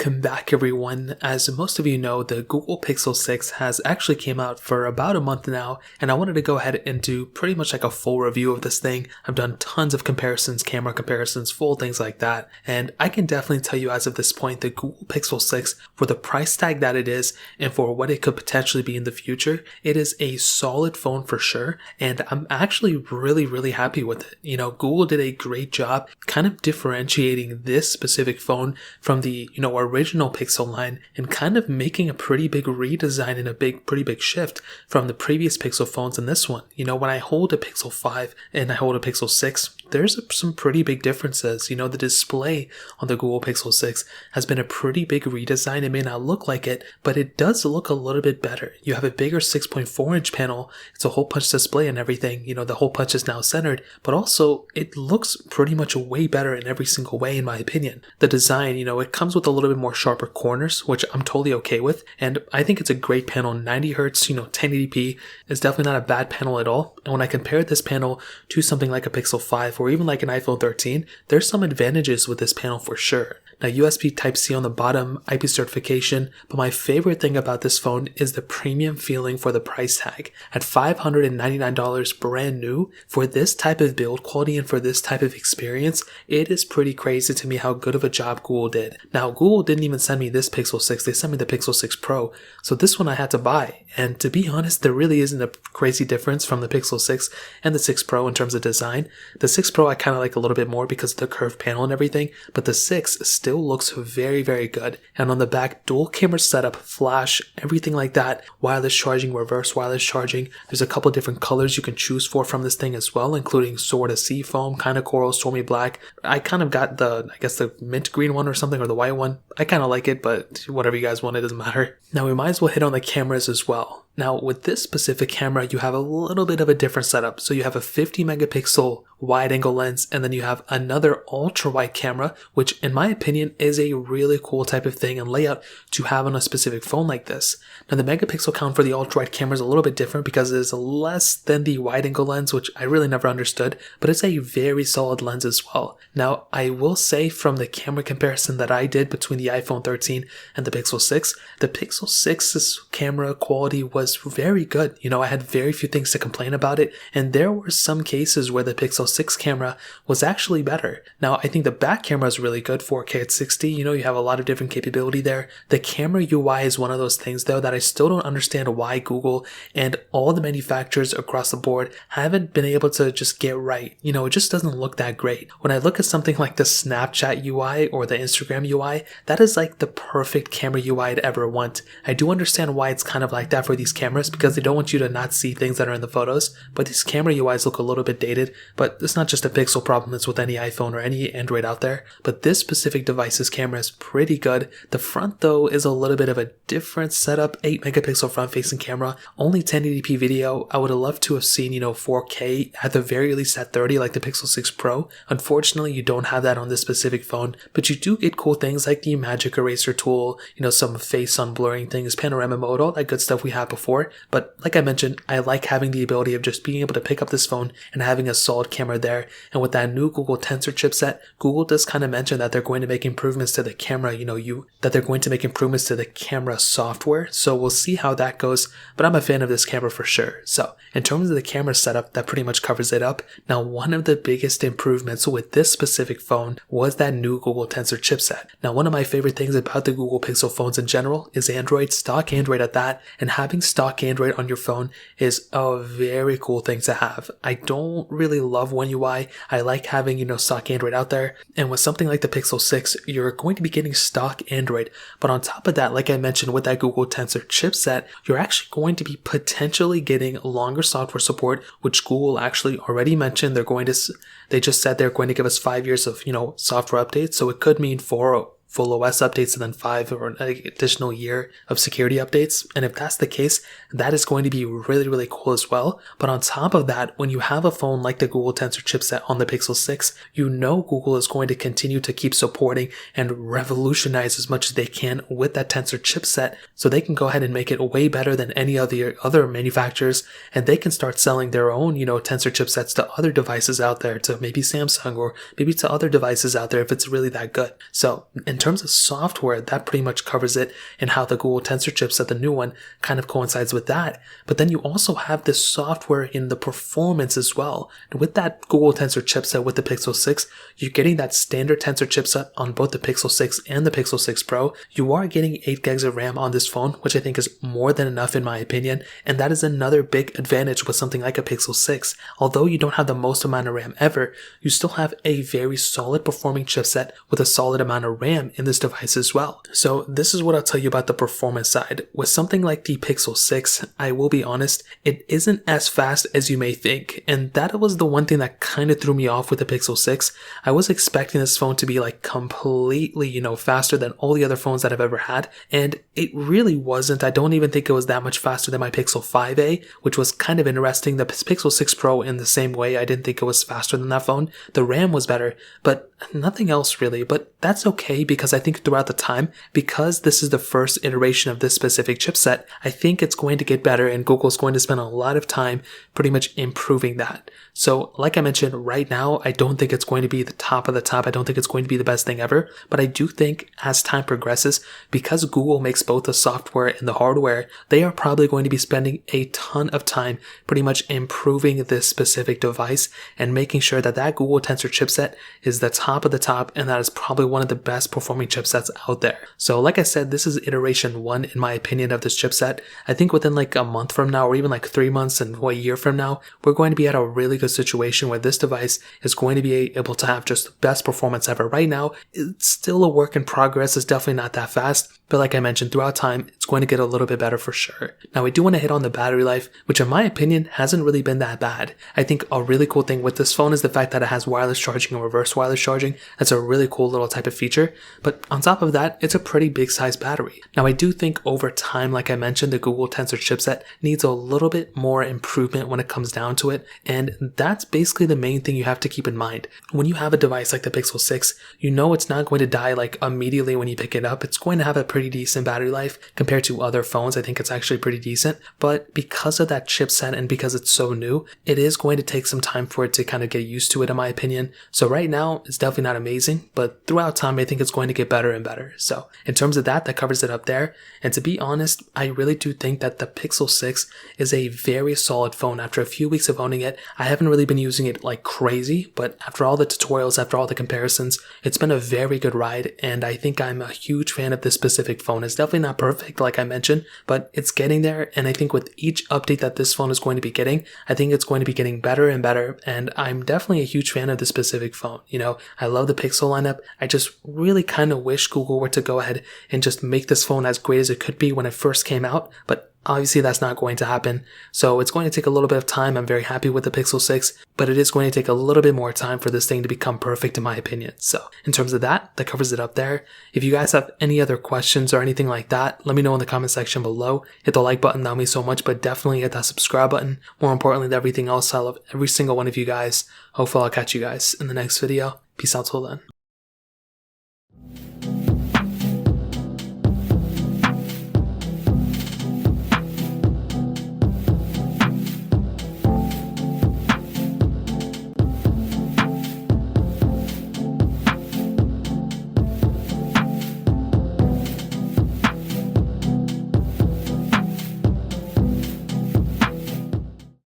Welcome back everyone. As most of you know, the Google Pixel 6 has actually came out for about a month now, and I wanted to go ahead and do pretty much like a full review of this thing. I've done tons of comparisons, camera comparisons, full things like that, and I can definitely tell you as of this point, the Google Pixel 6, for the price tag that it is and for what it could potentially be in the future, it is a solid phone for sure, and I'm actually really happy with it. You know, Google did a great job kind of differentiating this specific phone from the, original Pixel line and kind of making a pretty big redesign and pretty big shift from the previous Pixel phones and this one. You know, when I hold a Pixel 5 and I hold a Pixel 6, there's some pretty big differences. You know, the display on the Google Pixel 6 has been a pretty big redesign. It may not look like it, but it does look a little bit better. You have a bigger 6.4 inch panel. It's a hole punch display and everything. You know, the hole punch is now centered, but also it looks pretty much way better in every single way, in my opinion. The design, it comes with a little bit more sharper corners, which I'm totally okay with. And I think it's a great panel. 90 hertz, 1080p is definitely not a bad panel at all. And when I compare this panel to something like a Pixel 5 or even like an iPhone 13, there's some advantages with this panel for sure. Now, USB Type-C on the bottom, IP certification, but my favorite thing about this phone is the premium feeling for the price tag. At $599 brand new, for this type of build quality and for this type of experience, it is pretty crazy to me how good of a job Google did. Now, Google didn't even send me this Pixel 6, they sent me the Pixel 6 Pro, so this one I had to buy. And to be honest, there really isn't a crazy difference from the Pixel 6 and the 6 Pro in terms of design. The 6 Pro I kind of like a little bit more because of the curved panel and everything, but the 6 still looks very good. And on the back, dual camera setup, flash, everything like that, wireless charging, reverse wireless charging. There's a couple different colors you can choose from this thing as well, including sort of sea foam, kind of coral, stormy black. I kind of got the mint green one or something, or the white one. I kind of like it, but whatever you guys want, it doesn't matter. Now we might as well hit on the cameras as well. Now with this specific camera, you have a little bit of a different setup. So you have a 50 megapixel wide angle lens, and then you have another ultra wide camera, which in my opinion is a really cool type of thing and layout to have on a specific phone like this. Now the megapixel count for the ultra wide camera is a little bit different because it is less than the wide angle lens, which I really never understood, but it's a very solid lens as well. Now I will say, from the camera comparison that I did between the iPhone 13 and the Pixel 6, the Pixel 6's camera quality was very good. I had very few things to complain about it, and there were some cases where the Pixel 6 camera was actually better. Now I think the back camera is really good, 4K at 60, you have a lot of different capability there. The camera UI is one of those things though that I still don't understand why Google and all the manufacturers across the board haven't been able to just get right. It just doesn't look that great. When I look at something like the Snapchat UI or the Instagram UI, that is like the perfect camera UI I'd ever want. I do understand why it's kind of like that for these cameras, because they don't want you to not see things that are in the photos, but these camera UIs look a little bit dated. But it's not just a Pixel problem, it's with any iPhone or any Android out there. But this specific device's camera is pretty good. The front though is a little bit of a different setup, 8 megapixel front facing camera, only 1080p video. I would have loved to have seen 4K at the very least at 30 like the Pixel 6 Pro. Unfortunately, you don't have that on this specific phone, but you do get cool things like the magic eraser tool, some face on blurring things, panorama mode, all that good stuff we had before. But like I mentioned, I like having the ability of just being able to pick up this phone and having a solid camera there. And with that new Google Tensor chipset, Google does kind of mention that they're going to make improvements to the camera, that they're going to make improvements to the camera software. So we'll see how that goes, but I'm a fan of this camera for sure. So in terms of the camera setup, that pretty much covers it up. Now, one of the biggest improvements with this specific phone was that new Google Tensor chipset. Now, one of my favorite things about the Google Pixel phones in general is Android, stock Android at that, and having stock Android on your phone is a very cool thing to have. I don't really love One UI. I like having, stock Android out there. And with something like the Pixel 6, you're going to be getting stock Android. But on top of that, like I mentioned, with that Google Tensor chipset, you're actually going to be potentially getting longer software support, which Google actually already mentioned. They just said they're going to give us 5 years of, software updates. So it could mean 4 full OS updates and then 5 or an additional year of security updates. And if that's the case, that is going to be really cool as well. But on top of that, when you have a phone like the Google Tensor chipset on the Pixel 6, Google is going to continue to keep supporting and revolutionize as much as they can with that Tensor chipset, so they can go ahead and make it way better than any other manufacturers, and they can start selling their own, Tensor chipsets to other devices out there, to maybe Samsung or maybe to other devices out there if it's really that good. So in terms of software, that pretty much covers it, and how the Google Tensor chipset, the new one, kind of coincides with that. But then you also have this software in the performance as well. And with that Google Tensor chipset with the Pixel 6, you're getting that standard Tensor chipset on both the Pixel 6 and the Pixel 6 Pro. You are getting 8 gigs of RAM on this phone, which I think is more than enough in my opinion, and that is another big advantage with something like a Pixel 6. Although you don't have the most amount of RAM ever, you still have a very solid performing chipset with a solid amount of RAM in this device as well. So this is what I'll tell you about the performance side. With something like the Pixel 6, I will be honest, it isn't as fast as you may think, and that was the one thing that kind of threw me off with the Pixel 6. I was expecting this phone to be like completely, faster than all the other phones that I've ever had, and it really wasn't. I don't even think it was that much faster than my Pixel 5a, which was kind of interesting. The Pixel 6 Pro in the same way, I didn't think it was faster than that phone. The RAM was better, but nothing else really. But that's okay, because I think throughout the time, because this is the first iteration of this specific chipset, I think it's going to get better, and Google's going to spend a lot of time pretty much improving that. So like I mentioned, right now, I don't think it's going to be the top of the top. I don't think it's going to be the best thing ever, but I do think as time progresses, because Google makes both the software and the hardware, they are probably going to be spending a ton of time pretty much improving this specific device and making sure that that Google Tensor chipset is the top of the top, and that is probably one of the best performing chipsets out there. So like I said, this is iteration 1 in my opinion of this chipset. I think within like a month from now, or even like 3 months and a year from now, we're going to be at a really good situation where this device is going to be able to have just the best performance ever. Right now, it's still a work in progress. It's definitely not that fast, but like I mentioned, throughout time, it's going to get a little bit better for sure. Now, I do want to hit on the battery life, which in my opinion hasn't really been that bad. I think a really cool thing with this phone is the fact that it has wireless charging and reverse wireless charging. That's a really cool little type of feature, but on top of that, it's a pretty big size battery. Now, I do think over time, like I mentioned, the Google Tensor chipset needs a little bit more improvement when it comes down to it, and that's basically the main thing you have to keep in mind. When you have a device like the Pixel 6, you know it's not going to die like immediately when you pick it up. It's going to have a pretty decent battery life compared to other phones. I think it's actually pretty decent, but because of that chipset and because it's so new, it is going to take some time for it to kind of get used to it, in my opinion. So right now, it's definitely not amazing, but throughout time, I think it's going to get better and better. So in terms of that covers it up there. And to be honest, I really do think that the Pixel 6 is a very solid phone. After a few weeks of owning it, I haven't really been using it like crazy, but after all the tutorials, after all the comparisons, it's been a very good ride, and I think I'm a huge fan of this specific phone. It's definitely not perfect, like I mentioned, but it's getting there, and I think with each update that this phone is going to be getting, I think it's going to be getting better and better, and I'm definitely a huge fan of this specific phone. I love the Pixel lineup. I just really kind of wish Google were to go ahead and just make this phone as great as it could be when it first came out, but obviously that's not going to happen. So it's going to take a little bit of time. I'm very happy with the Pixel 6, but it is going to take a little bit more time for this thing to become perfect in my opinion. So in terms of that covers it up there. If you guys have any other questions or anything like that, let me know in the comment section below. Hit the like button, that would mean so much, but definitely hit that subscribe button. More importantly than everything else, I love every single one of you guys. Hopefully I'll catch you guys in the next video. Peace out till then.